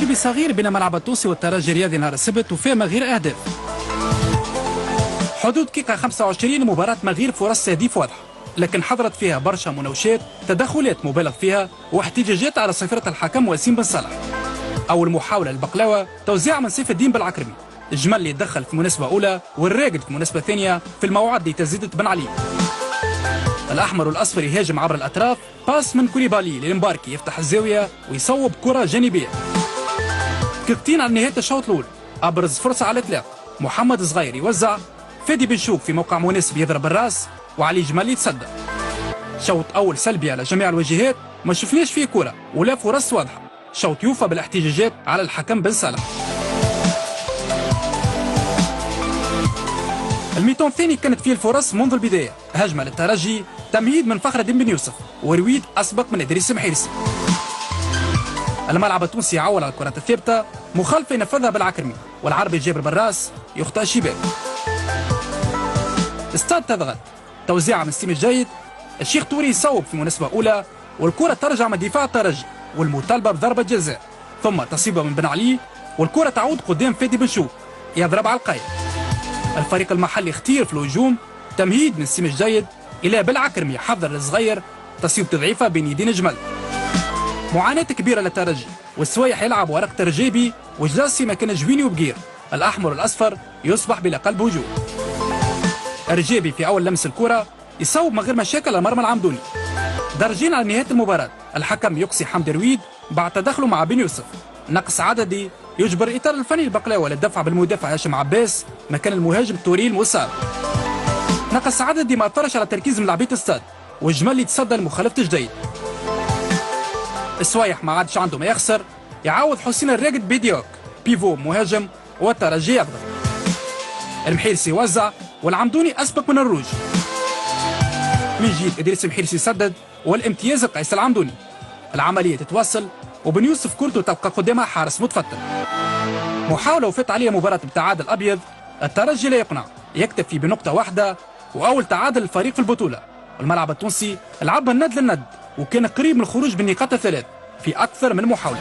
ديربي صغير بين ملعب التونسي والترجي الرياضي نهار السبت وفيه ما غير اهداف. حدود دقيقة 25 مباراة ما غير فرص تهديف واضحة، لكن حضرت فيها برشا مناوشات، تدخلات مبالغ فيها واحتجاجات على صفرة الحكم وسيم بن صالح. أول محاولة للبقلاوة توزيع من سيف الدين بالعكرمي، الجمل اللي يتدخل في مناسبة أولى والراقد في مناسبة ثانية في الموعد اللي تزيدت بن علي. الأحمر والأصفر يهاجم عبر الأطراف، باس من كوليبالي للمباركي يفتح الزاوية ويصوب كرة جانبية. دقيقتين على نهاية الشوط الأول، أبرز فرصة على الإطلاق، محمد صغير يوزع، فادي بن شوك في موقع مناسب يضرب الراس وعلي جمال يتصدى. شوط أول سلبي على جميع الوجهات، ما شفناش فيه كرة ولا فرص واضحة. شوط يوفى بالاحتجاجات على الحكم بن صالح. الميتون الثاني كانت فيه الفرص منذ البداية، هجمة للترجي، تمهيد من فخر الدين بن يوسف، ورويد أسبق من إدريس محيرسي. الملعب التونسي يعول على الكرة الثابتة، مخالفة ينفذها بالعكرمي، والعربي جابر بالراس يخطئ شباك. استاد تضغط، توزيعة من سيم الجيد، الشيخ توري يصوب في مناسبة أولى، والكرة ترجع من دفاع الترجي والمطالبة بضربة جزاء، ثم تصيبها من بن علي، والكرة تعود قدام فادي بن شوك يضرب على القايم. الفريق المحلي اختير في الهجوم، تمهيد من سيم الجيد إلى بالعكرمي حضر الصغير، تصيب تضعيفة بين يدين جمل. معاناة كبيرة للترجي، والسوايح يلعب ورق ترجيبي وجلاسي مكان جويني وبقير. الأحمر والأصفر يصبح بلا قلب هجوم. الرجيبي في أول لمس الكرة يصوب من غير مشاكل المرمى العمدوني. درجين على نهاية المباراة، الحكم يقصي حمدي رويد بعد تدخله مع بن يوسف. نقص عددي يجبر الإطار الفني البقلاوي للدفع بالمدافع هاشم عباس مكان المهاجم توري المصاب. نقص عددي ما أثرش على تركيز ملاعبية الاستاد، والجمال يتصدى لمخالفة جديد. السوايح ما عادش عنده ما يخسر، يعوض حسين الراقد بيديوك بيفو مهاجم والترجي يقدر. المحيرسي يوزع والعمدوني أسبق من الروج. من جيد إدريس المحيرسي يسدد والامتياز قيس العمدوني. العملية تتواصل وبن يوسف كورته تبقى قدامها حارس متفتت. محاولة وفات عليها مباراة بالتعادل الأبيض، الترجي لا يقنع، يكتفي بنقطة واحدة وأول تعادل الفريق في البطولة. الملعب التونسي لعبها الند للند، وكان قريب من الخروج بالنقاط الثلاث في أكثر من محاولة.